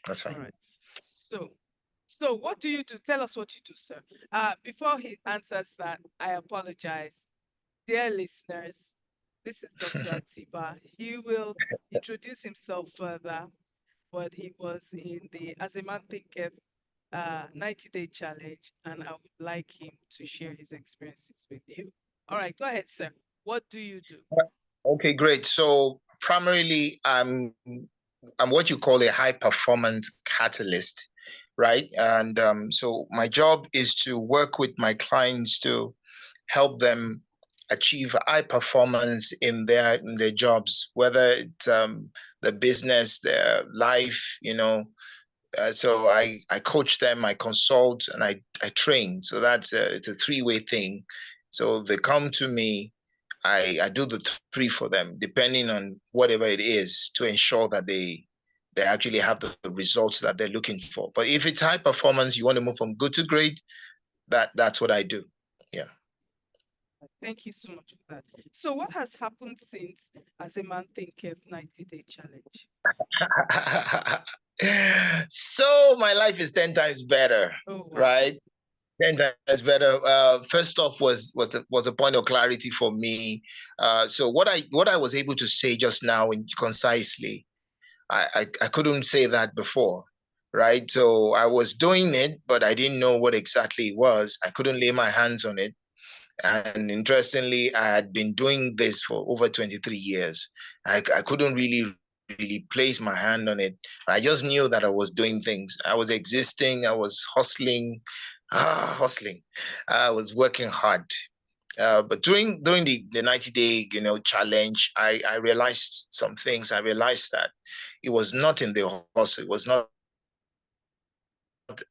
That's All fine. right. So what do you do? Tell us what you do, sir. Before he answers that, I apologize. Dear listeners, this is Dr. Atiba. He will introduce himself further, but he was in the As a Man Thinketh 90-day challenge, and I would like him to share his experiences with you. All right, go ahead, sir. What do you do? Okay, great. So primarily, I'm what you call a high performance catalyst, right? And so my job is to work with my clients to help them achieve high performance in their jobs, whether it's the business, their life, so I coach them, I consult, and I train. So it's a three-way thing. So if they come to me, I do the three for them, depending on whatever it is, to ensure that they actually have the results that they're looking for. But if it's high performance, you want to move from good to great, that's what I do. Yeah. Thank you so much for that. So, what has happened since As a Man Thinketh 90-day challenge? So my life is 10 times better, Oh, wow. right? 10 times better. First off was a point of clarity for me. So what I was able to say just now concisely, I couldn't say that before, right? So I was doing it, but I didn't know what exactly it was. I couldn't lay my hands on it. And interestingly, I had been doing this for over 23 years. I couldn't really place my hand on it. I just knew that I was doing things. I was existing. I was hustling, hustling. I was working hard. But during the 90-day challenge, I realized some things. I realized that it was not in the hustle. It was not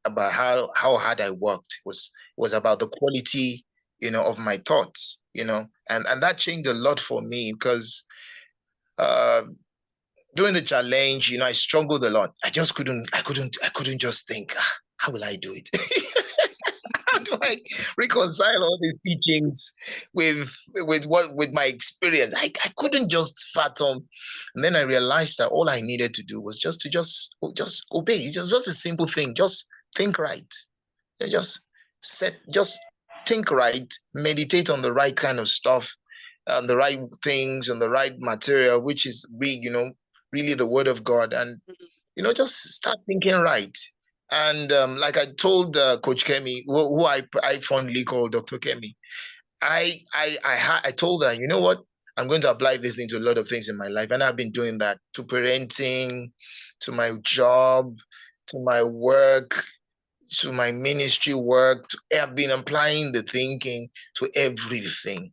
about how hard I worked. It was about the quality of my thoughts, and that changed a lot for me because uh during the challenge, I struggled a lot. I couldn't just think, how will I do it? How do I reconcile all these teachings with my experience? I couldn't just fathom. And then I realized that all I needed to do was just obey. It's just a simple thing. Just think right. Just just think right, meditate on the right kind of stuff, on the right things, on the right material, which is really the word of God, and just start thinking right. And like I told Coach Kemi, who I fondly call Dr. Kemi, I told her, you know what? I'm going to apply this into a lot of things in my life, and I've been doing that to parenting, to my job, to my work, to my ministry work. I've been applying the thinking to everything,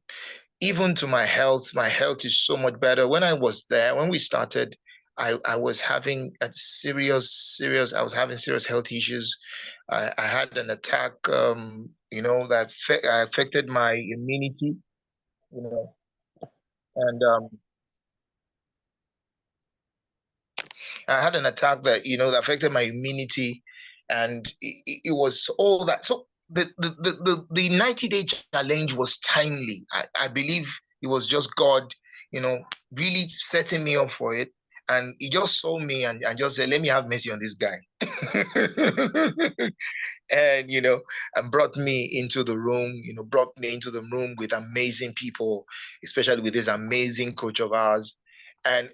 even to my health. My health is so much better. When I was there, when we started, I was having a serious, I was having serious health issues. I had an attack, that affected my immunity, you know, and I had an attack that affected my immunity, and it was all that. So the 90-day challenge was timely. I believe it was just God, really setting me up for it. And he just saw me and just said, let me have mercy on this guy. and and brought me into the room, with amazing people, especially with this amazing coach of ours. And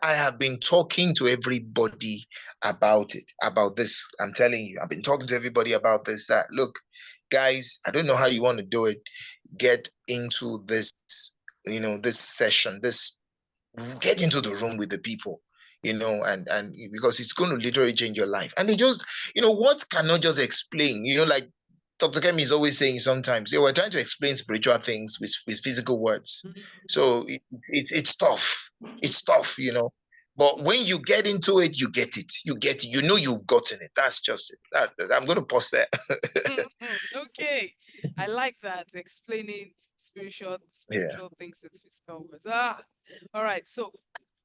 I have been talking to everybody about this. I'm telling you, I've been talking to everybody about this. That, look, guys, I don't know how you want to do it. Get into this session, get into the room with the people, and because it's going to literally change your life. And it just, what cannot just explain, like Dr. Kemi is always saying sometimes, we're trying to explain spiritual things with physical words. So it's tough. It's tough, But when you get into it, you get it. You get it. You've gotten it. That's just it. I'm going to pause there. Okay, I like that, explaining Yeah. spiritual things with physical words. All right. So,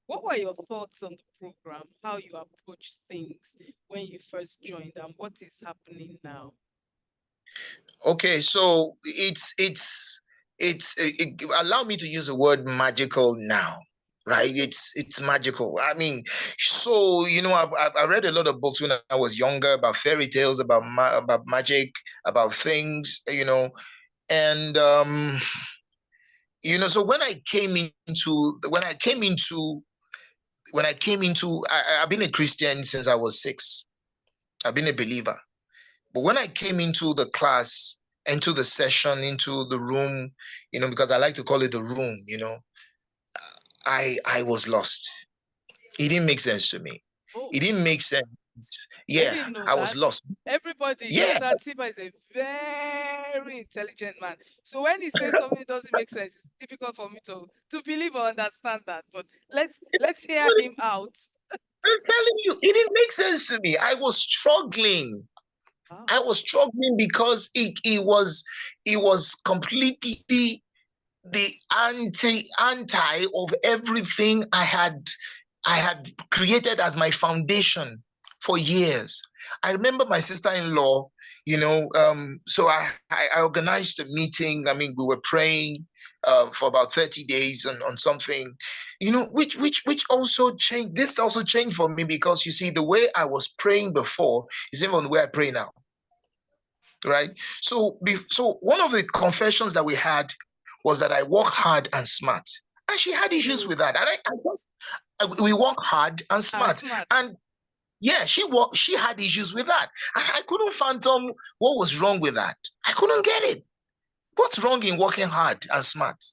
what were your thoughts on the program? How you approached things when you first joined, and what is happening now? Okay, so allow me to use the word magical now. right? It's magical. I mean, so I read a lot of books when I was younger about fairy tales, about about magic, about things, and so I've been a Christian since I was 6. I've been a believer. But when I came into the class, into the session, into the room, because I like to call it the room, I was lost. It didn't make sense to me. Oh, It didn't make sense. I Yeah, didn't know I was that. lost. Everybody, Yeah, Dr. Atiba is a very intelligent man. So when he says something doesn't make sense, it's difficult for me to believe or understand that. But let's hear him out. I'm telling you, it didn't make sense to me. I was struggling. Ah, I was struggling because it was completely the anti of everything I had created as my foundation for years. I remember my sister-in-law, so I organized a meeting. I mean, we were praying for about 30 days on something, which also changed. This also changed for me because you see, the way I was praying before is even the way I pray now. Right. So one of the confessions that we had was that I work hard and smart. And she had issues oh, with that. And we work hard and ah, smart. smart. And yeah, she had issues with that. And I couldn't fathom what was wrong with that. I couldn't get it. What's wrong in working hard and smart?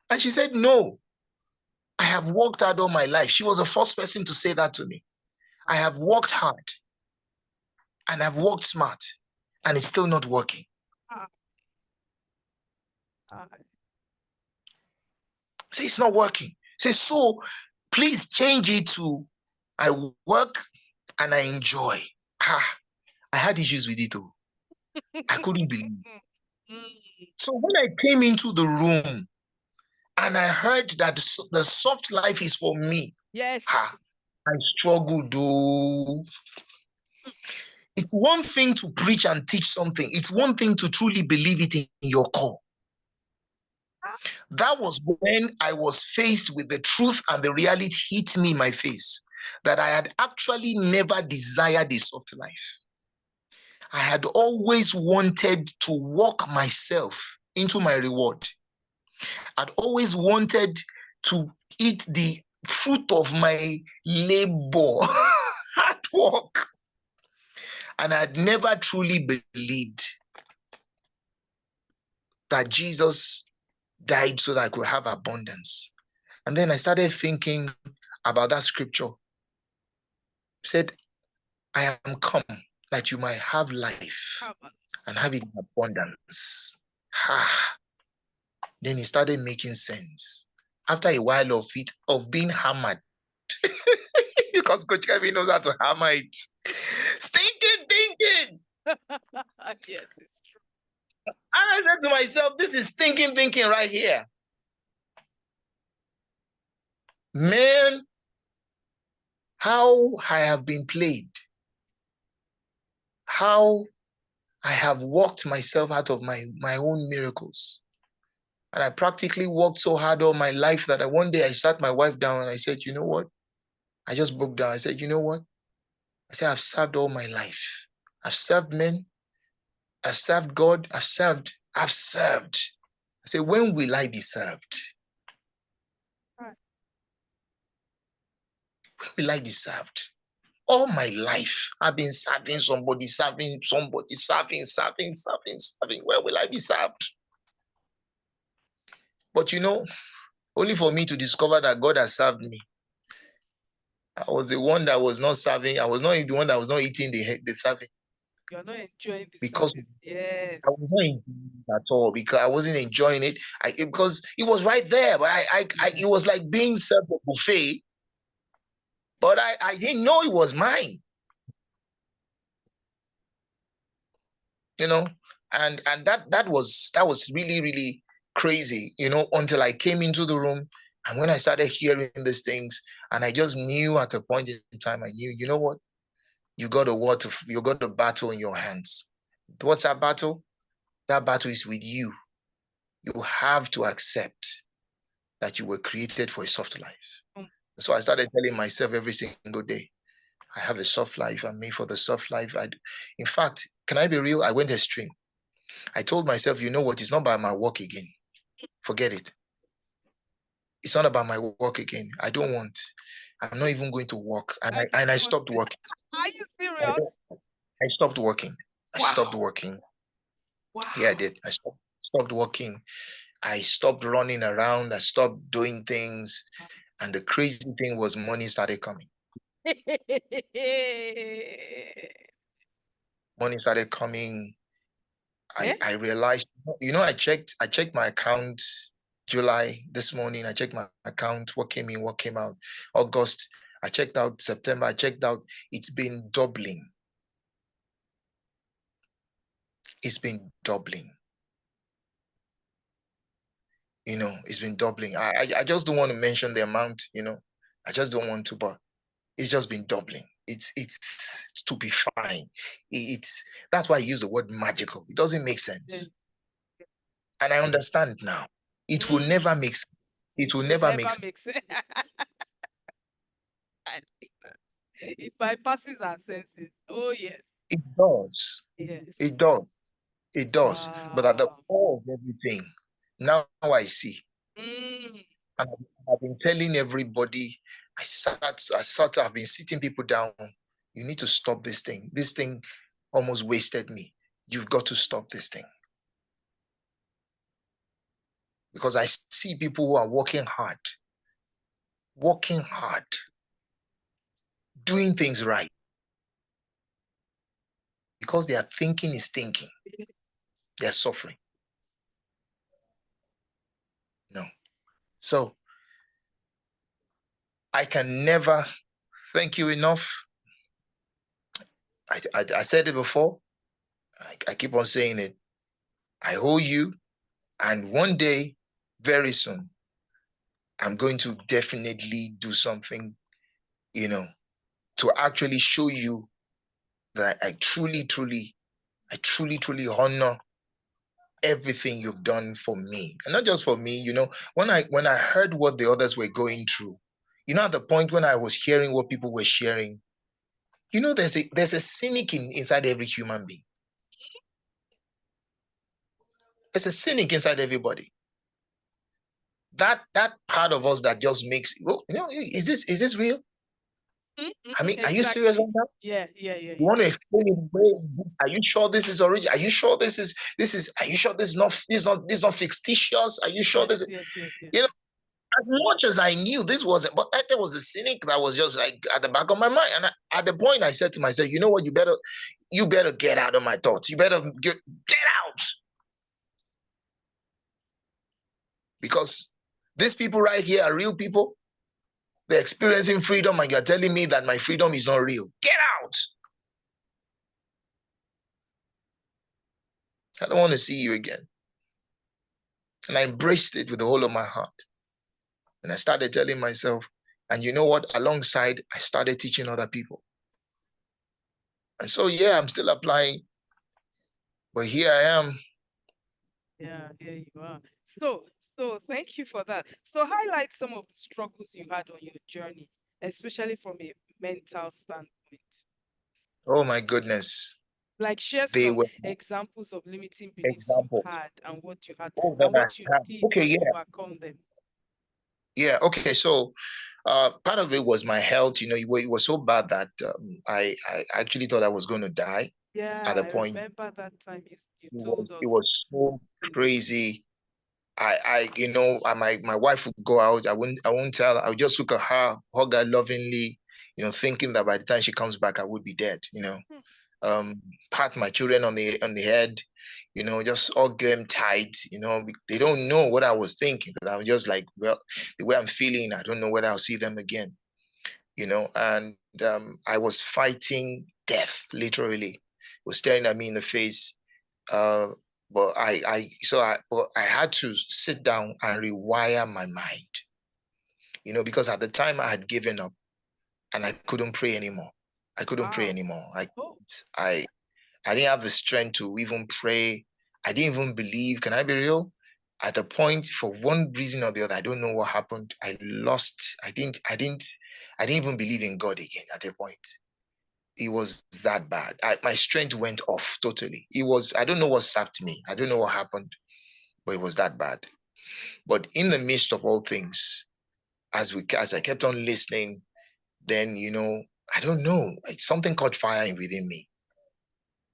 And she said, no, I have worked hard all my life. She was the first person to say that to me. I have worked hard and I've worked smart, and it's still not working. Ah, ah. Say it's not working. Say, so please change it to I work and I enjoy. I had issues with it too. I couldn't believe. Mm, So when I came into the room and I heard that the soft life is for me, yes. I struggled. Though. It's one thing to preach and teach something. It's one thing to truly believe it in your core. That was when I was faced with the truth, and the reality hit me in my face that I had actually never desired a soft life. I had always wanted to walk myself into my reward. I'd always wanted to eat the fruit of my labor at work. And I'd never truly believed that Jesus died so that I could have abundance. And then I started thinking about that scripture. It said, I am come that you might have life and have it in abundance. Then it started making sense. After a while of being hammered, because Coach Kevin knows how to hammer it. Stinking thinking. Yes, it's true. I said to myself, this is stinking thinking right here. Man, how I have been played. How I have walked myself out of my own miracles. And I practically worked so hard all my life that one day I sat my wife down and I said, you know what? I just broke down. I said, you know what? I said, I've served all my life. I've served men. I've served God. I've served. I said, when will I be served? Right. When will I be served? All my life, I've been serving somebody, serving. Where will I be served? But only for me to discover that God has served me. I was the one that was not serving. I was not the one that was not eating the serving. You're not enjoying the Because service. Yes. I was not enjoying it at all, because I wasn't enjoying it. Because it was right there, but it was like being served a buffet, but I didn't know it was mine. And that was really, really crazy, until I came into the room, and when I started hearing these things, and I just knew at a point in time, I knew, you know what? You got a battle in your hands. What's that battle? That battle is with you. You have to accept that you were created for a soft life. Mm. So I started telling myself every single day, I have a soft life. I'm made for the soft life. In fact, can I be real? I went extreme. I told myself, you know what? It's not about my work again. Forget it. It's not about my work again. I don't want. I'm not even going to work. And I I don't want stopped to. working. Are you I, serious? I stopped working. I stopped Wow. working. Yeah, I Wow. did. I stopped working. I stopped running around. I stopped doing things. And the crazy thing was money started coming. Money started coming. Yeah. I realized, I checked my account July this morning. I checked my account, what came in, what came out. August, I checked out September, I checked out. It's been doubling. It's been doubling. It's been doubling. I just don't want to mention the amount, I just don't want to, but it's just been doubling. It's to be fine. It's That's why I use the word magical. It doesn't make Yeah. sense. And I understand now. It will Mm. never make sense. It It will will never make never sense. make sense. I like that. It bypasses our senses. Oh yes. It does. Yes. It does. It does. But at the Wow. core of everything, now I see. Mm. And I've been telling everybody, I've been sitting people down. You need to stop this thing. This thing almost wasted me. You've got to stop this thing. Because I see people who are working hard, doing things right. Because their thinking is thinking, they're suffering. No. So I can never thank you enough. I said it before. I keep on saying it. I owe you. And one day, very soon, I'm going to definitely do something, to actually show you that I truly honor everything you've done for me. And not just for me, when I heard what the others were going through, at the point when I was hearing what people were sharing, there's a cynic inside every human being. There's a cynic inside everybody. That part of us that just makes, well, is this real? I mean, are you serious Exactly. on that? Yeah. You want to explain it? Where is this? Are you sure this is original? Are you sure this is? Are you sure this is not fictitious? Are you sure Yes. this? Yes. Yes. Yes. You know, as much as I knew this wasn't, but there was a cynic that was just like at the back of my mind. And at the point, I said to myself, you know what? You better get out of my thoughts. You better get out, because these people right here are real people. They're experiencing freedom, and you're telling me that my freedom is not real. Get out. I don't want to see you again. And I embraced it with the whole of my heart. And I started telling myself, and you know what? Alongside, I started teaching other people. And so, yeah, I'm still applying, but here I am. Yeah. Here you are. So thank you for that. So highlight some of the struggles you had on your journey, especially from a mental standpoint. Oh my goodness. Like share They some were examples of limiting beliefs you examples. had and what you had Oh, that and what you I have. did Okay, to yeah. overcome them. Yeah, okay. So part of it was my health. It was so bad that I actually thought I was going to die at Yeah, a I point. remember that time you It told was, it us was so this. crazy. My wife would go out. I won't tell her. I would just look at her, hug her lovingly, thinking that by the time she comes back, I would be dead. Hmm. Pat my children on the head, just hug them tight. They don't know what I was thinking, because I was just like, well, the way I'm feeling, I don't know whether I'll see them again. And I was fighting death, literally. It was staring at me in the face. Uh, but I had to sit down and rewire my mind, because at the time I had given up and I couldn't pray anymore. I couldn't pray Wow. anymore. Oh, I didn't have the strength to even pray. I didn't even believe. Can I be real? at the point, for one reason or the other, I don't know what happened. I didn't even believe in God again at the point. It was that bad. My strength went off totally. I don't know what sapped me. I don't know what happened, but it was that bad. But in the midst of all things, as I kept on listening, then, I don't know, like something caught fire within me.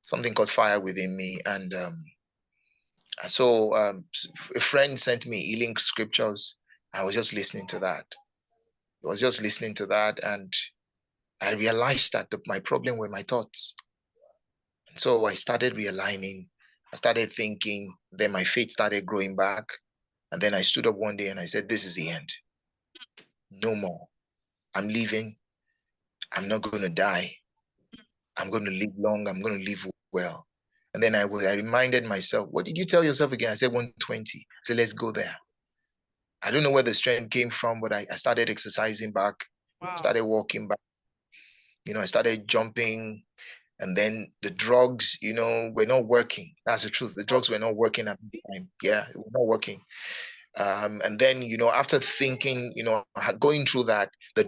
Something caught fire within me. And so a friend sent me healing scriptures. I was just listening to that. I was just listening to that. And I realized that my problem were my thoughts. And so I started realigning. I started thinking. Then my faith started growing back. And then I stood up one day and I said, this is the end. No more. I'm leaving. I'm not going to die. I'm going to live long. I'm going to live well. And then I reminded myself, what did you tell yourself again? I said 120. I said, let's go there. I don't know where the strength came from, but I started exercising back. Wow. Started walking back. I started jumping. And then the drugs, were not working. That's the truth. The drugs were not working at the time. Yeah, it was not working. And then, after thinking, going through that, the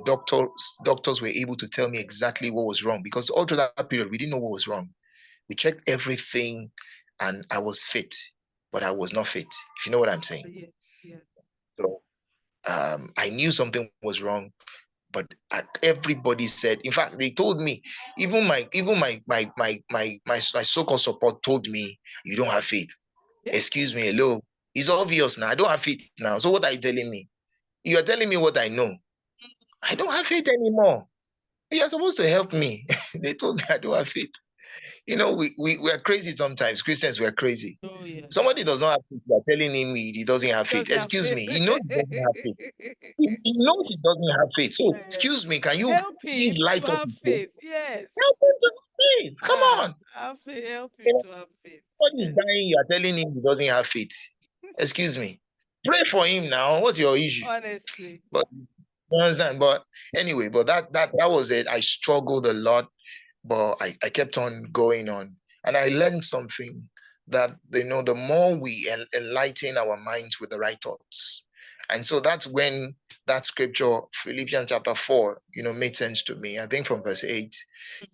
doctors were able to tell me exactly what was wrong, because all through that period, we didn't know what was wrong. We checked everything and I was fit, but I was not fit, if you know what I'm saying. Yes, yes. So I knew something was wrong, but everybody said, in fact, they told me, even my so-called support told me, you don't have faith. Yeah. Excuse me, hello. It's obvious now. I don't have faith now. So what are you telling me? You are telling me what I know. I don't have faith anymore. You are supposed to help me. They told me I don't have faith. We are crazy sometimes. Christians, we are crazy. Oh, yes. Somebody does not have faith. You are telling him he doesn't have faith. Excuse me. He knows he doesn't have faith. He knows he doesn't have faith. So, excuse me, can you help please him light to up have his faith? Yes. Help him to have faith. Come on. Help him to have faith. When he's dying, you are telling him he doesn't have faith. Excuse me. Pray for him now. What's your issue? Honestly. But you understand? But anyway, but that was it. I struggled a lot, but I kept on going on. And I learned something that, the more we enlighten our minds with the right thoughts. And so that's when that scripture, Philippians chapter 4, made sense to me. I think from verse 8,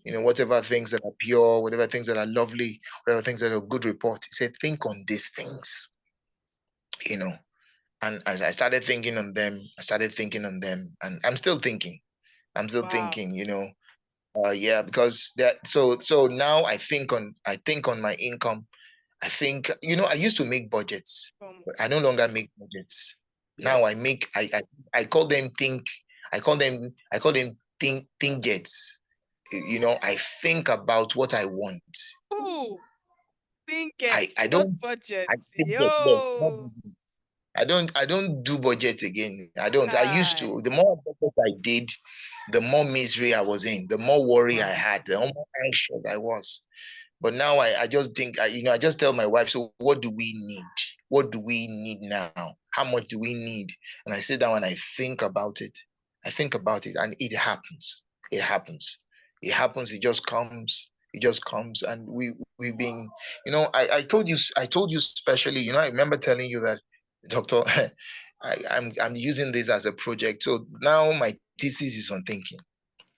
whatever things that are pure, whatever things that are lovely, whatever things that are good report. He said, think on these things, And as I started thinking on them, and I'm still thinking. Thinking, yeah, because so now I think on my income. I think, I used to make budgets, but I no longer make budgets. Yeah. Now I call them think gets. I think about what I want. Oh, think it, I not don't budget. I think it, yes, not budget. I don't do budget again. I don't. I used to. The more budget I did, the more misery I was in, the more worry I had, the more anxious I was. But now I just think, I just tell my wife, so what do we need? What do we need now? How much do we need? And I sit down and I think about it. I think about it and it happens. It happens. It happens. It just comes. It just comes. And we've been, I told you especially, I remember telling you that, doctor, I'm using this as a project. So now my thesis is on thinking.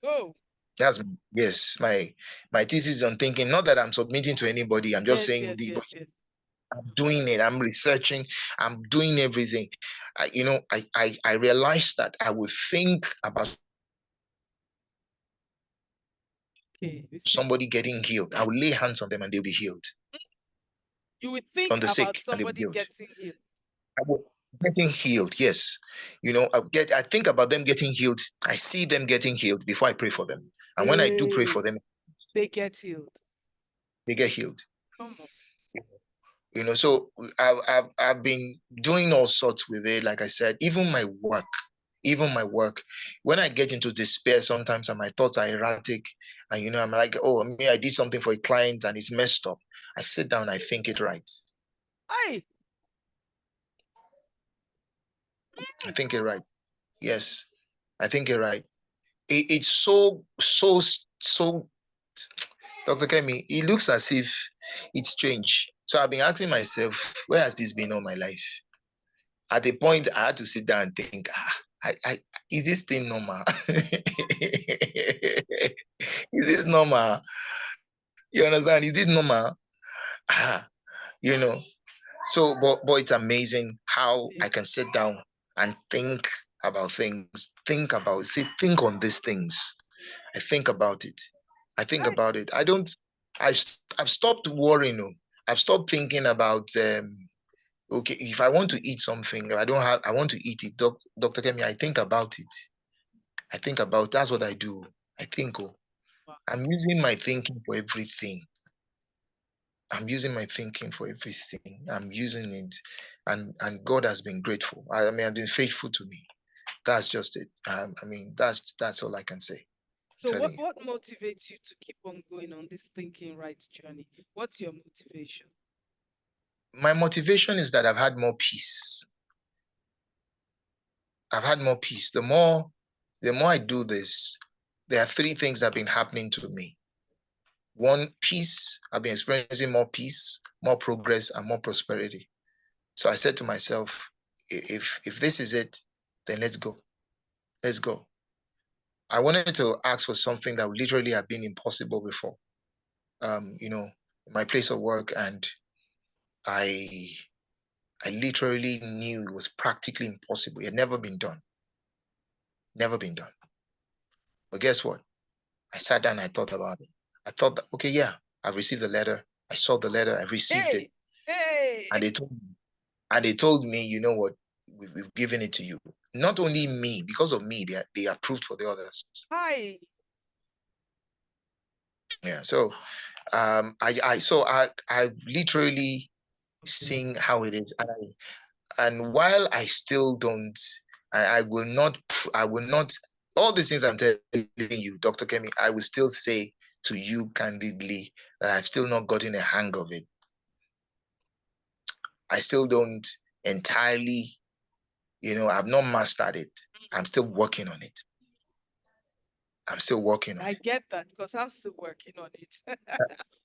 Oh. That's yes, my thesis is on thinking. Not that I'm submitting to anybody. I'm just saying yes. I'm doing it. I'm researching. I'm doing everything. I realized that I would think about somebody getting healed. I would lay hands on them and they'll be healed. You would think on the about sick somebody getting healed. I would getting healed. Yes, I think about them getting healed. I see them getting healed before I pray for them. And when I do pray for them, they get healed. They get healed. Come on. So I've been doing all sorts with it. Like I said, even my work, when I get into despair sometimes and my thoughts are erratic, and I'm like, oh, I did something for a client and it's messed up. I sit down, I think it right. Aye. I think it right. Yes, I think it right. It's so Dr. Kemi, it looks as if it's strange. So I've been asking myself, where has this been all my life? At the point, I had to sit down and think, is this thing normal? Is this normal? You understand? Is this normal? You know. So, but it's amazing how I can sit down and think about things, think on these things. I think about it. I think Right. about it. I don't. I've stopped worrying. I've stopped thinking about. Okay, if I want to eat something, if I don't have. I want to eat it. Doctor Kemi, I think about it. I think about. That's what I do. I think. Oh, Wow. I'm using my thinking for everything. I'm using my thinking for everything. I'm using it, and God has been grateful. I mean, I've been faithful to me. That's just it. I mean, that's all I can say. So Telling you, what motivates you to keep on going on this thinking right journey? What's your motivation? my motivation is that I've had more peace. I've had more peace. The more I do this, there are three things that have been happening to me. One, peace. I've been experiencing more peace, more progress, and more prosperity. So I said to myself, if this is it, then let's go. Let's go. I wanted to ask for something that would literally have been impossible before. In my place of work, and I I literally knew it was practically impossible. It had never been done. Never been done. But guess what? I sat down and I thought about it. I thought that, okay, yeah, I received the letter. I saw the letter. I received it. Hey, hey, And they told me, you know what? We've given it to you. Not only me, because of me, they approved for the others. hi. Yeah. So I literally seeing how it is. And while I still don't, I will not, all these things I'm telling you, Dr. Kemi, I will still say to you candidly that I've still not gotten a hang of it. I still don't entirely, I've not mastered it. I'm still working on it. I'm still working on I it. get that because I'm still working on it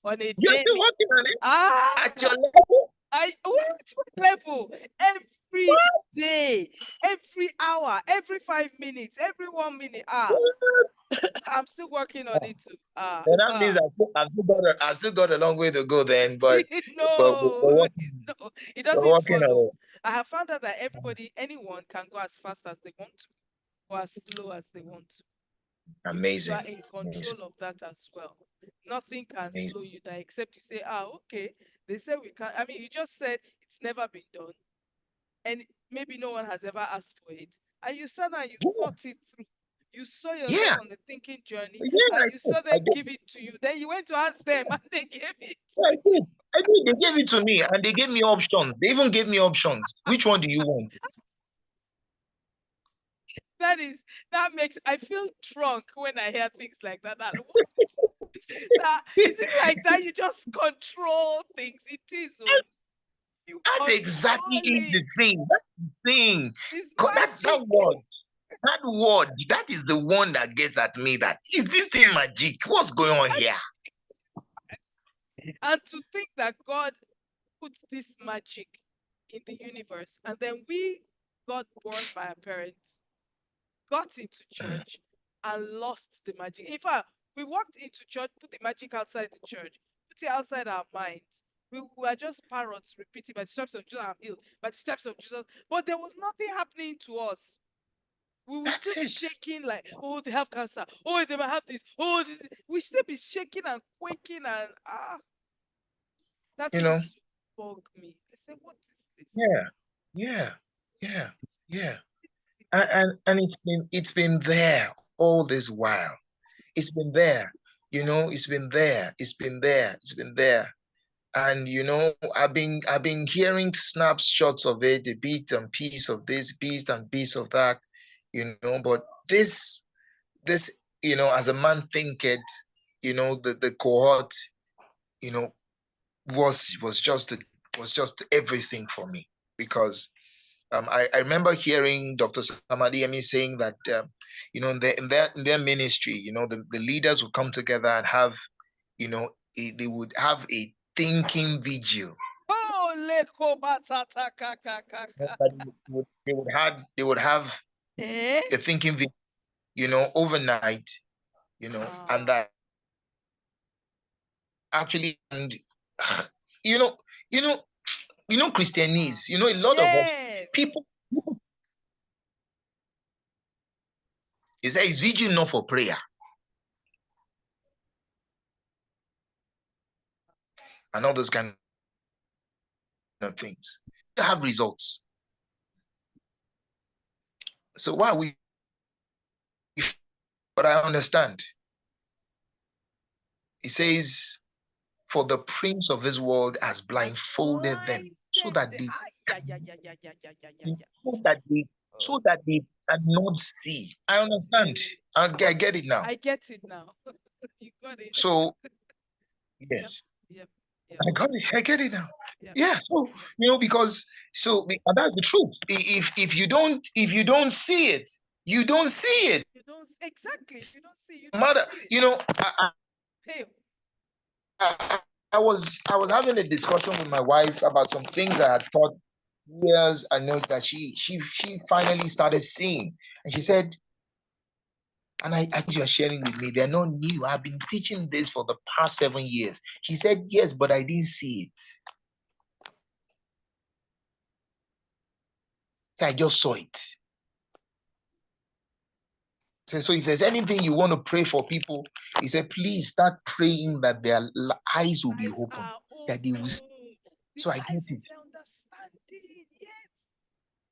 on a You're still daily. working on it Ah, at your level? I went to level every day, every hour, every 5 minutes, every 1 minute. I'm still working on it too. Then that means I've still got a long way to go then, but No, no, it we're doesn't working on follow. it. I have found out that anyone can go as fast as they want to, or as slow as they want to. You are Amazing. in Amazing. control of that as well. Nothing can slow Amazing. you down except you say, okay, they say we can't. I mean, you just said it's never been done, and maybe no one has ever asked for it. And you sat and you Yeah, thought it through. You saw yourself yeah, on the thinking journey yeah, and I you did. saw I them did. give it to you. Then you went to ask them and they gave it. Yeah, I did. I did. They gave it to me and they gave me options. They even gave me options. Which one do you want? That makes I feel drunk when I hear things like that. What? That is it like that? You just control things. It is oh, you That's exactly control the it. thing. That's the thing. It's That magic. word, that is the one that gets at me. That is this thing magic? What's going on here? And to think that God puts this magic in the universe, and then we got born by our parents, got into Mm. church, and lost the magic. In fact, we walked into church, put the magic outside the church, put it outside our minds. We were just parrots repeating by the steps of Jesus, I'm healed, by the steps of Jesus. But there was nothing happening to us. We will still That's be it. shaking like, oh, they have cancer. Oh, they might have this. Oh, this. We still be shaking and quaking and that You thing know? used to bug me. I said, what is this? Yeah. Yeah. Yeah. This, Yeah. this And it's been there all this while. It's been there. It's been there. It's been there. It's been there. And I've been hearing snapshots of it, a bit and piece of this, bit and piece of that, but this, as a man thinketh, the cohort, you know, was just everything for me because I remember hearing Dr. Samadiemi saying that in their ministry, the leaders would come together and have, they would have a thinking vigil. Oh, They would have Eh? a thinking video, overnight, and that actually, and you know, you know, Christianese, a lot of us Yes. people. Is vigil not for prayer? And all those kind of things. They have results. So why are we? But I understand. He says, for the prince of this world has blindfolded them so that they cannot see. I understand. I get it now. I get it now. You got it. So yes. Yep. I got it. I get it now. Yep. Yeah. So because that's the truth. If you don't see it, you don't see it. You don't exactly. If you don't see, you Mother, don't see it. I was having a discussion with my wife about some things I had thought years I know that she finally started seeing, and she said, and I think you are sharing with me, they're not new. I've been teaching this for the past 7 years. She said, yes, but I didn't see it. I just saw it. So if there's anything you want to pray for people, he said, please start praying that their eyes will be open, that they will. So I get it. Understanding, yes.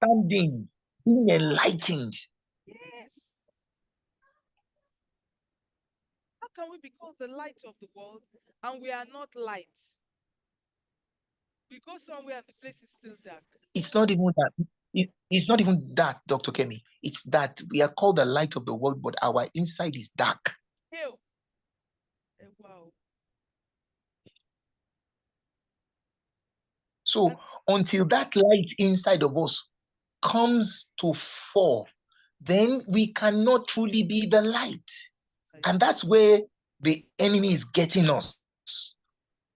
Standing, being enlightened. Yes. How can we be called the light of the world and we are not light? We go somewhere and the place is still dark. It's not even that. It's not even that, Dr. Kemi. It's that we are called the light of the world, but our inside is dark. Ew. Wow. So until that light inside of us comes to fall, then we cannot truly be the light. And that's where the enemy is getting us.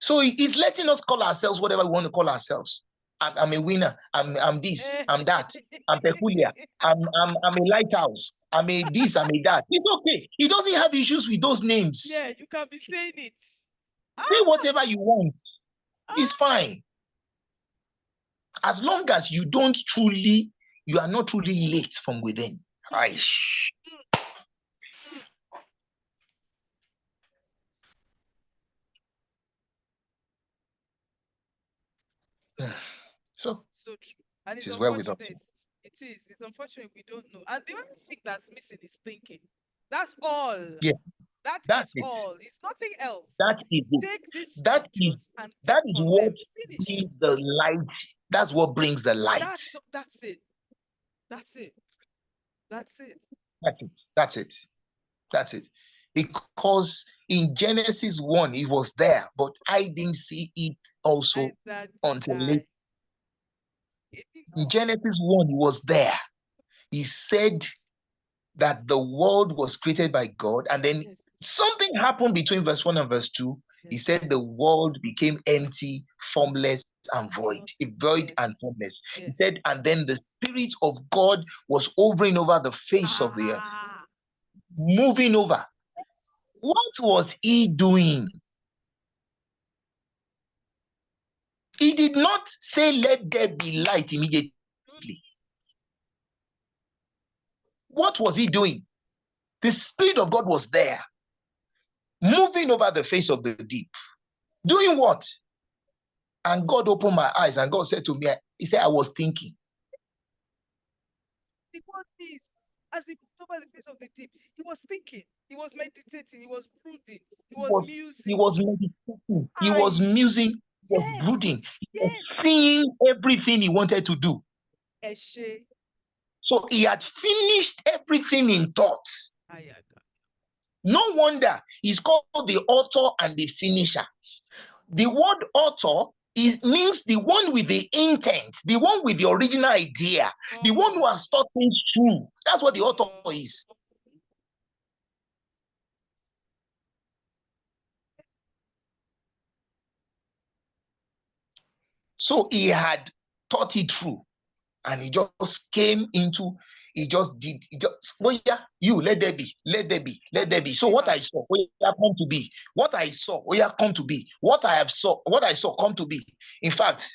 So he's letting us call ourselves whatever we want to call ourselves. I'm a winner. I'm this. I'm that. I'm peculiar. I'm a lighthouse. I'm a this. I'm a that. It's okay. He doesn't have issues with those names. Yeah, you can be saying it. Say whatever you want. It's fine. As long as you are not truly late from within. So true. And it's unfortunate. It is. It's unfortunate we don't know. And the only thing that's missing is thinking. That's all. Yes. That's all. It's nothing else. That is it. Take this That is what brings the light. That's what brings the light. That's it. That's it. That's it. That's it. That's it. Because in Genesis 1, it was there, but I didn't see it also until later. In Genesis 1, it was there. He said that the world was created by God, and then something happened between verse 1 and verse 2. He said the world became empty, formless, and void. Void and formless. He said, and then the Spirit of God was hovering over the face of the earth, moving over. What was he doing? He did not say, let there be light immediately. What was he doing? The Spirit of God was there, moving over the face of the deep. Doing what? And God opened my eyes, and God said to me, he said, I was thinking. The word is, as he moved over the face of the deep, he was thinking, he was meditating, he was brooding, he was musing. He was meditating, he was musing, he was brooding, he was seeing everything he wanted to do. So he had finished everything in thoughts. No wonder he's called the author and the finisher. The word author means the one with the intent, the one with the original idea, the one who has thought things through. That's what the author is. So he had thought it through, and he just came into, he just did, he just, oh yeah, you let there be, let there be, let And there be. So everything what I happened. saw, oh yeah, come to be. What I saw, oh yeah, come to be. What I saw, come to be. In fact,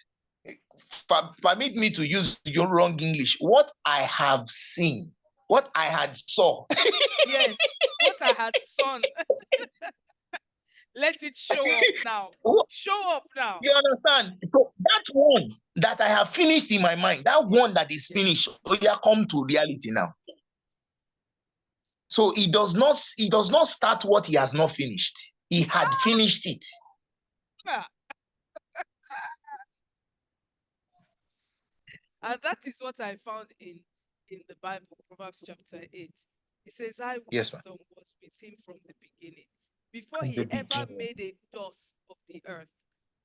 permit me to use your wrong English. What I have seen, what I had saw. Yes, what I had sown, let it show up now. Show up now. You understand? So that one that I have finished in my mind, that one that is finished, oh yeah, come to reality now. So he does not start what he has not finished. He had finished it. Yeah. And that is what I found in the Bible, Proverbs chapter 8. It says, I Yes, ma'am. wisdom was with him from the beginning. Before From the he ever beginning. made a dust of the earth,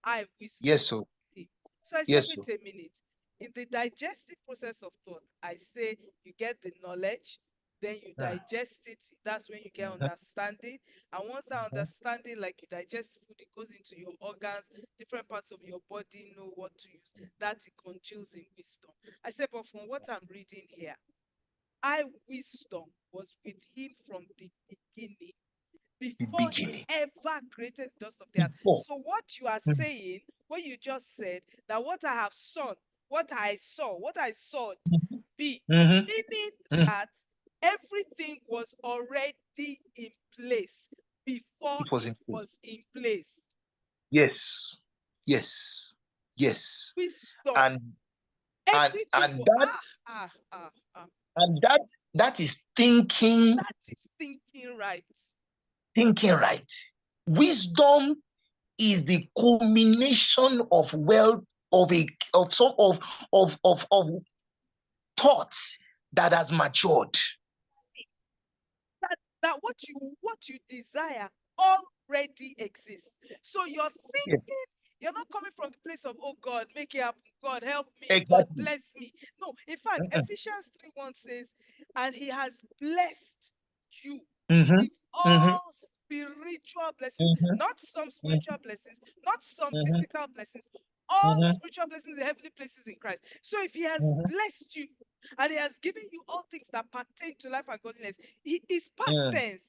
I wisdom Yes, was so. with him. So I said, Yes, wait so. a minute. In the digestive process of thought, I say you get the knowledge, then you digest it. That's when you get understanding. And once that understanding, like you digest food, it goes into your organs, different parts of your body know what to use. That it congeals in wisdom. I said, but from what I'm reading here, I wisdom was with him from the beginning, The before he beginning. ever created the dust of the earth. Before. So what you are saying, what you just said, that what I have sown, what I saw be, Mm-hmm. meaning Mm-hmm. that everything was already in place before It was it in place. was in place. Yes. Yes. Yes. Wisdom. And Everything and was that and that is that is thinking right. thinking right. Wisdom is the culmination of wealth of a of some of thoughts that has matured. That what you desire already exists. So you're Yes. thinking, you're not coming from the place of, oh God, make it happen, God help me, God Exactly. bless me. No, in fact, Mm-mm. Ephesians 3:1 says, and he has blessed you Mm-hmm. with Mm-hmm. all spiritual blessings, Mm-hmm. not some spiritual blessings, not some Mm-hmm. physical blessings, all Mm-hmm. spiritual blessings in heavenly places in Christ. So if he has Mm-hmm. blessed you and he has given you all things that pertain to life and godliness, he is past Mm-hmm. tense.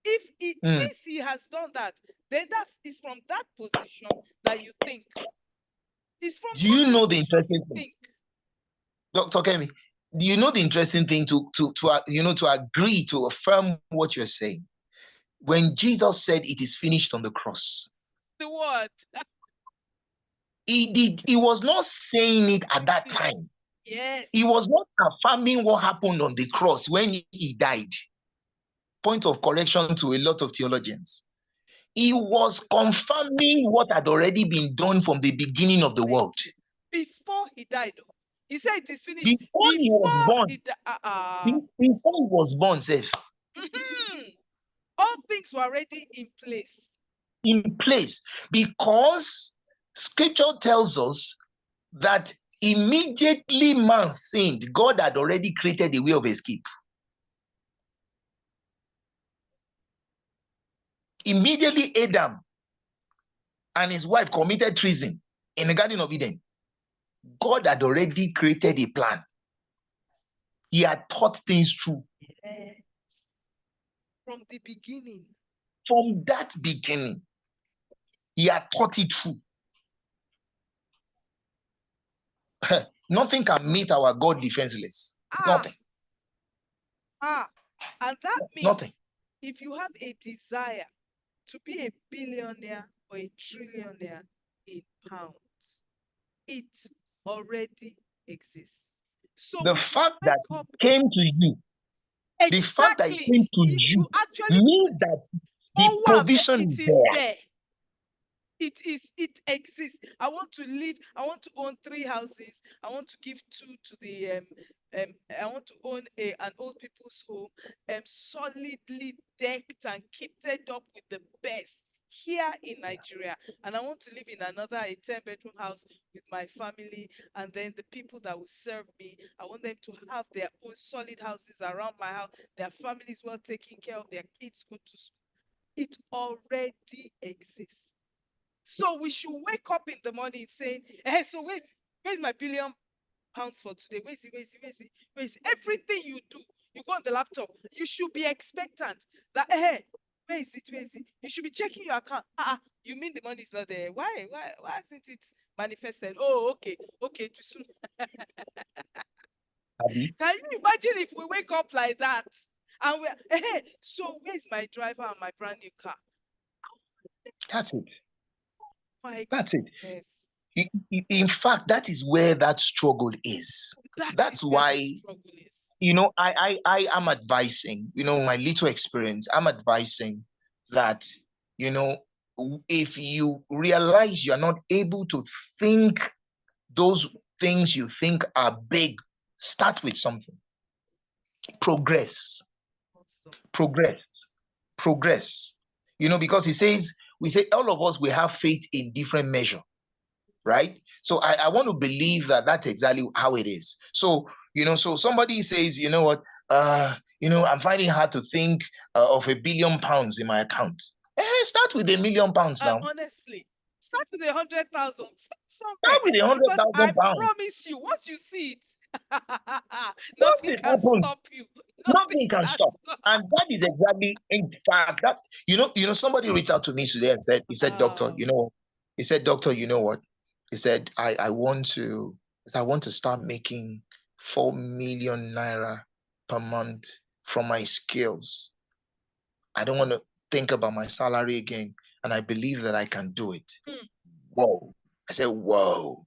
If it Mm. since he has done that, then is from that position that you think. It's from Do that you know the position you interesting thing, think. Dr. Kemi? Do you know the interesting thing to agree to affirm what you're saying? When Jesus said it is finished on the cross, The word. he was not saying it at that It. time. Yes. He was not affirming what happened on the cross when he died. Point of correction to a lot of theologians. He was confirming what had already been done from the beginning of the world. Before he died, he said it is finished. Before he was born, before he was born, safe. All things were already in place. In place, because scripture tells us that immediately man sinned, God had already created a way of escape. Immediately Adam and his wife committed treason in the Garden of Eden, God had already created a plan. He had thought things through. Yes. From the beginning. From that beginning, he had thought it through. Nothing can meet our God defenseless. Nothing. And that means Nothing. if you have a desire to be a billionaire or a trillionaire in pounds, it already exists. So The if you fact wake that up, it came to you, the fact that it exactly, came to if you you actually, means that the provision it is is there. there. It exists. I want to live, I want to own 3 houses. I want to give 2 to the I want to own an old people's home, solidly decked and kitted up with the best here in Nigeria. And I want to live in another a 10-bedroom house with my family, and then the people that will serve me, I want them to have their own solid houses around my house, their families well taken care of, their kids go to school. It already exists. So we should wake up in the morning saying, hey, so where's my £1 billion for today? Where's it? Where's it? Where's it? Where's it? Everything you do, you go on the laptop, you should be expectant that, hey, where is it? Where is it? You should be checking your account. You mean the money is not there? Why hasn't it manifested? Oh, okay. Okay, too soon. Abi, Can you imagine if we wake up like that? And we're, hey, so where's my driver and my brand new car? that's it. My That's it. goodness. In fact, that is where that struggle is. That That's is where the why, struggle is. I am advising, my little experience, I'm advising that, if you realize you're not able to think those things you think are big, start with something. Progress. Awesome. Progress. Because we say all of us, we have faith in different measure, right? So I want to believe that that's exactly how it is. So, so somebody says, you know what, I'm finding it hard to think of £1 billion in my account. Start with £1,000,000 now. Honestly, start with 100,000. Start somewhere. Start with a hundred Because I thousand pounds. promise you, once you see it, nothing Nothing can happens. stop you. Nothing can stop. And that is exactly, in fact, that somebody reached out to me today and said, doctor, he said, doctor, you know what? He said, I want to start making 4 million naira per month from my skills. I don't want to think about my salary again. And I believe that I can do it. Whoa. I said, whoa.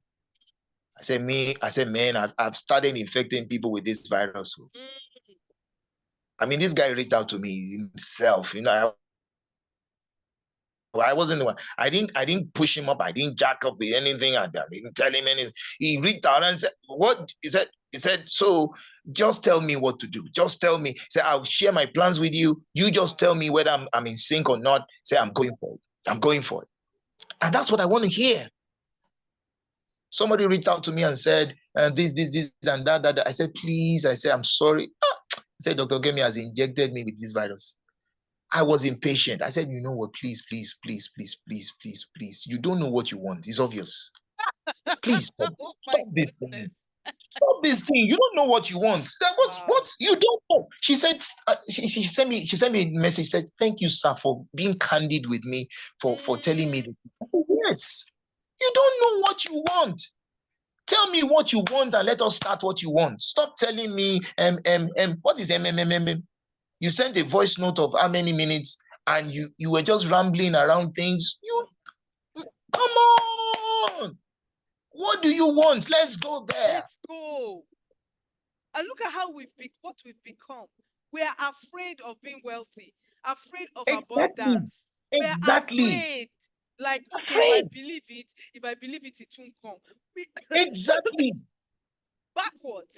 I said, man, I've started infecting people with this virus. I mean, this guy reached out to me himself. I wasn't the one. I didn't push him up. I didn't jack up with anything. I didn't tell him anything. He reached out and said, "What?" He said, so just tell me what to do. Just tell me. Say, I'll share my plans with you. You just tell me whether I'm in sync or not. Say, I'm going for it. I'm going for it. And that's what I want to hear. Somebody reached out to me and said, this, and that. I said, please. I said, I'm sorry. I said, Dr. Gemi has injected me with this virus. I was impatient. I said, you know what? Please. You don't know what you want. It's obvious. Please stop, Oh my stop this goodness. thing. Stop this thing. You don't know what you want. What you don't know. She said, she sent me a message. Said, thank you, sir, for being candid with me, for telling me. I said, yes. You don't know what you want. Tell me what you want and let us start what you want. Stop telling me what is You sent a voice note of how many minutes and you were just rambling around things. Come on. What do you want? Let's go there. Let's go. And look at how what we've become. We are afraid of being wealthy, afraid of abundance. We're afraid. Like, okay, if I believe it, it won't come. Exactly. Backwards.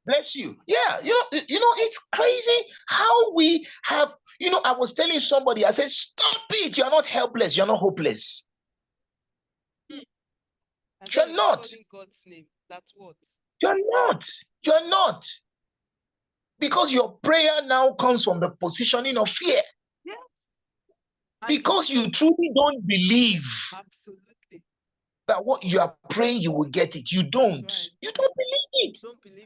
Bless you. Yeah, it's crazy how we have, I was telling somebody, I said, stop it. You're not helpless. You're not hopeless. You're not. In God's name. That's what. You're not. You're not. Because your prayer now comes from the positioning of fear. Yes. Because you truly don't believe. Absolutely. That what you are praying, you will get it. You don't. Right. You don't believe it.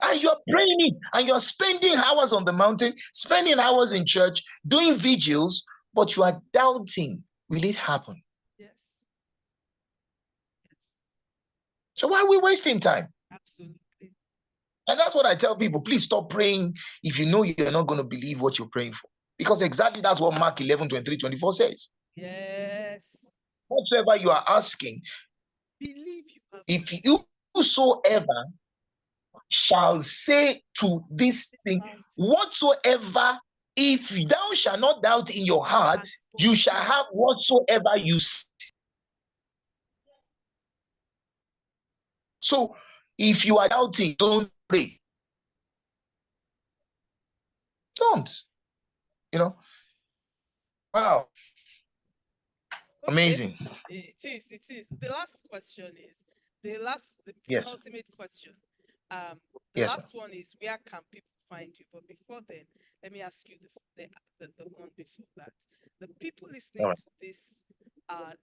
And you're praying it. And you're spending hours on the mountain, spending hours in church, doing vigils, but you are doubting. Will it happen? Yes. So why are we wasting time? Absolutely. And that's what I tell people. Please stop praying if you know you're not going to believe what you're praying for. Because exactly that's what Mark 11:23-24 says. Yes. Whatsoever you are asking, believe you have if whosoever shall say to this thing, whatsoever, if thou shalt not doubt in your heart, you shall have whatsoever you say. So if you are doubting, don't pray. Don't. Wow. Okay. Amazing. It is. The last question is the ultimate question. The last one is, where can people find you? But before then, let me ask you the one before that. The people listening to this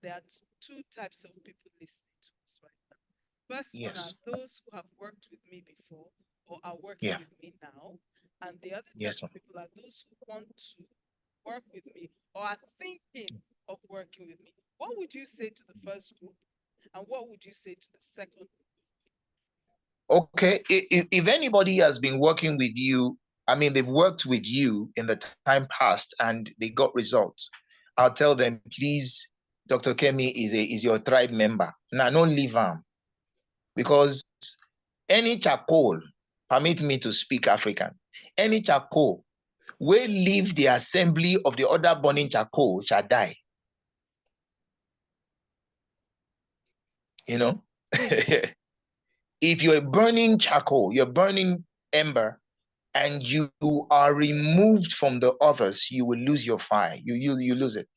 there are two types of people listening to us right now. First one are Yes. those who have worked with me before or are working Yeah. with me now. And the other type Yes, of ma'am. people are those who want to work with me or are thinking of working with me. What would you say to the first group? And what would you say to the second group? Okay. If anybody has been working with you, I mean, they've worked with you in the time past and they got results, I'll tell them, please, Dr. Kemi is your tribe member. Now, don't leave him because any charcoal, permit me to speak African, any charcoal will leave the assembly of the other burning charcoal shall die. You know, if you're burning charcoal, you're burning ember, and you are removed from the others, you will lose your fire. You lose it.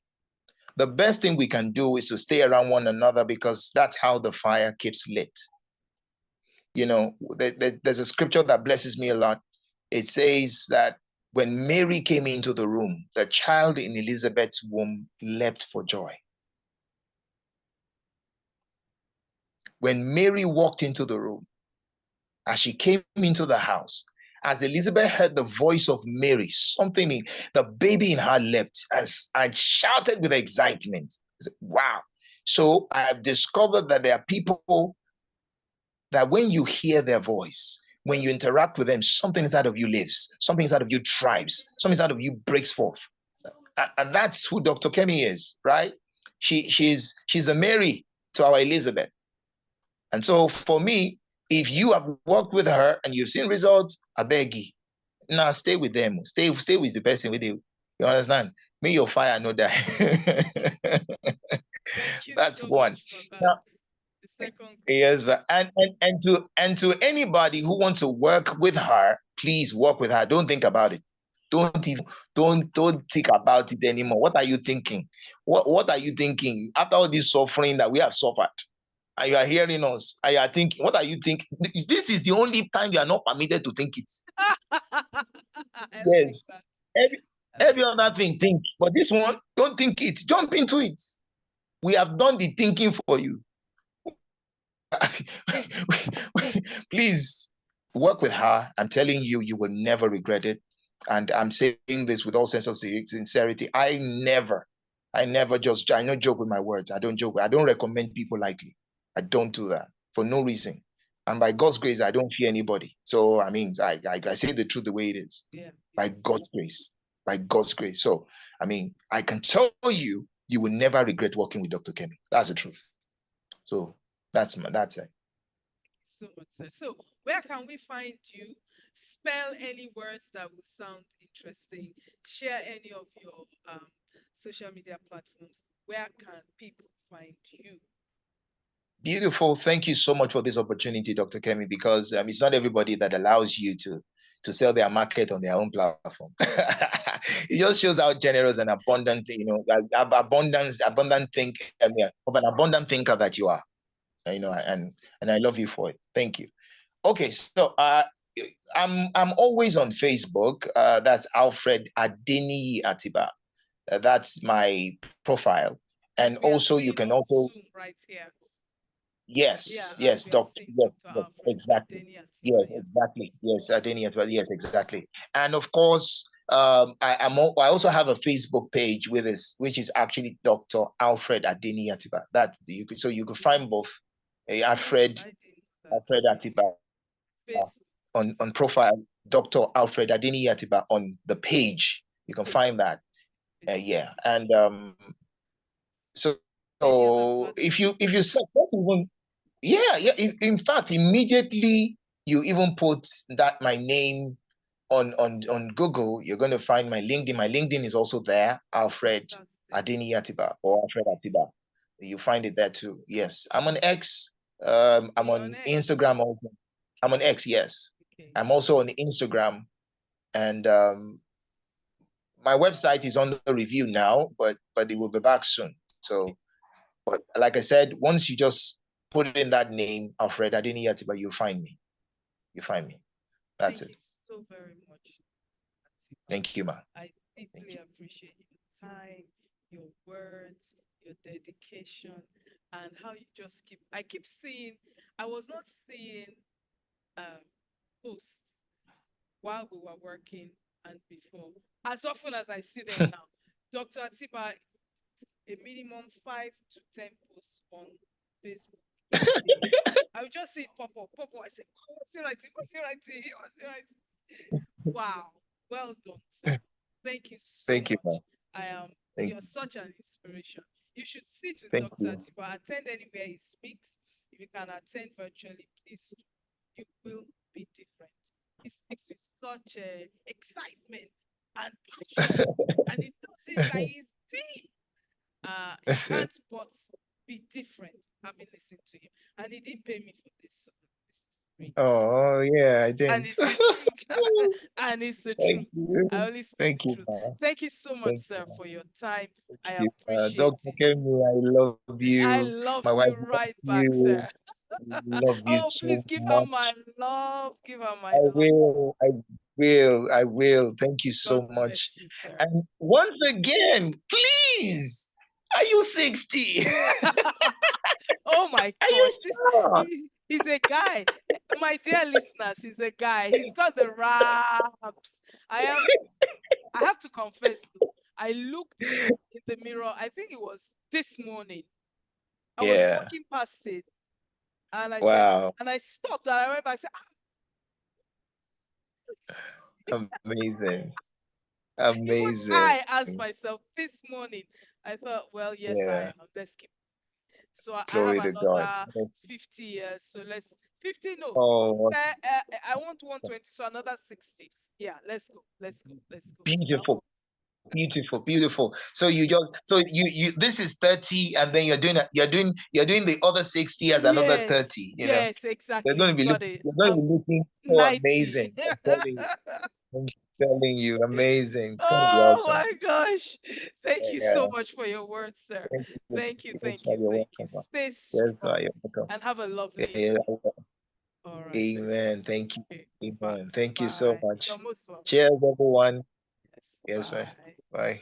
The best thing we can do is to stay around one another because that's how the fire keeps lit. You know, there's a scripture that blesses me a lot. It says that when Mary came into the room, the child in Elizabeth's womb leapt for joy. When Mary walked into the room, as she came into the house, as Elizabeth heard the voice of Mary, the baby in her leapt and shouted with excitement. Wow. So I have discovered that there are people that when you hear their voice, when you interact with them, something inside of you lives, something inside of you thrives, something inside of you breaks forth. And that's who Dr. Kemi is, right? She's a Mary to our Elizabeth. And so for me, if you have worked with her and you've seen results, I beg you, now stay with them. Stay with the person with you. You understand? May your fire not die. Thank you That's so one. much for that. Now, The second group. yes, but and to anybody who wants to work with her, please work with her. Don't think about it. Don't even don't think about it anymore. What are you thinking? What are you thinking after all this suffering that we have suffered? And you are hearing us, and you are thinking, what are you thinking? This is the only time you are not permitted to think it. I like Yes. that. Every, I every like that. other thing, think. But this one, don't think it. Jump into it. We have done the thinking for you. Please work with her. I'm telling you, you will never regret it. And I'm saying this with all sense of sincerity. I never just, I don't joke with my words. I don't joke. I don't recommend people lightly. I don't do that for no reason. And by God's grace, I don't fear anybody. So, I mean, I say the truth the way it is. Yeah. By God's grace. By God's grace. So, I mean, I can tell you, you will never regret working with Dr. Kemi. That's the truth. So, that's it. So much, sir. So, where can we find you? Spell any words that will sound interesting. Share any of your social media platforms. Where can people find you? Beautiful. Thank you so much for this opportunity, Dr. Kemi, because it's not everybody that allows you to sell their market on their own platform. It just shows how generous and abundant, of an abundant thinker that you are. And I love you for it. Thank you. Okay, so I'm always on Facebook. That's Alfred Atiba. That's my profile. As And we are also you seeing can on also Zoom right here. Yeah, yes, as yes, we are doctor. seeing Yes, Dr. yes, Alfred exactly. Adeni Atiba. Yes, Yeah. exactly. Yes, Adeni as well. Yes, exactly. And of course, I also have a Facebook page with this, which is actually Dr. Alfred Adeni Atiba. That you could find both Oh, I didn't know that. Alfred Okay. Atiba Facebook on profile, Dr. Alfred Adeni Atiba on the page. You can page. find that. Okay. Yeah, and so, Any other so platform? if you search, not even yeah, yeah. In fact, immediately you even put that my name on Google, you're going to find my LinkedIn. My LinkedIn is also there, Alfred Fantastic. Adeni Atiba or Alfred Atiba. You find it there too. Yes, I'm on X. I'm You're on on X. Instagram also. I'm on X. Yes, Okay. I'm also on Instagram, and my website is under review now, but it will be back soon. So, but like I said, once you just put in that name, Alfred Adeni Atiba, you'll find me. You find me. That's Thank it. you so very much, Atiba. Thank you, ma. I Thank deeply you. appreciate your time, your words, your dedication, and how you just I keep seeing, I was not seeing um, posts while we were working and before. As often as I see them now, Dr. Atiba, a minimum 5 to 10 posts on Facebook in a day. I would just see it pop up, pop up. I say, oh, what's he writing? What's he writing? What's he writing? Wow. Well done, sir. Thank you so Thank you, much. man. Thank You're such an inspiration. You should sit with thank Dr. you. Atiba, attend anywhere he speaks. If you can attend virtually, please do. You will be different. He speaks with such excitement and passion, and he does it like he's deep. You can't but be different having listened to him. And he didn't pay me for this, so this is free. Oh, yeah, I And didn't. it's the truth. And it's the Thank truth. I you. only speak Thank the you, truth. man. Thank you so much, Thank you, sir, man. for your time. Thank I you. appreciate Dr. it. Kemi, I love I you. love My wife you right loves back, you. sir. I love you Oh, please so give her much. my love. Give her my I love. will. I will. I will. Thank you God so bless much. you, sir. And once again, please, are you 60? Oh my Are you gosh, sure? he's a guy. My dear listeners, he's a guy. He's got the raps. I am I have to confess though, I looked in the mirror, I think it was this morning. I was Yeah. walking past it and I said, Wow. and I stopped and I went back, I said, Amazing. even Amazing. I asked myself this morning, I thought, well, yes, I Yeah. am. Let's keep. So I have Glory to God. another 50 years. So let's 50, no. Oh, I want 120, so another 60. Yeah, let's go. Let's go. Let's go. beautiful. Beautiful, beautiful. So you this is 30 and then you're doing the other 60 as another Yes, 30, yes, They're exactly. going You to be got looking, it. you're going to be looking so 90. amazing. I'm telling you, amazing. It's going to be Oh awesome. my gosh. Thank you so Yeah. much for your words, sir. Thank you. Thank you, Yes, thank sir, you, you're thank you. welcome, man. Stay Yes, sir, strong you're welcome. and have a lovely Yeah, evening. All right. amen. Thank you. Okay. Bye. Amen. Thank you so Bye. much. You're most welcome. Cheers, everyone. Yes. Yes, man. Bye. Bye.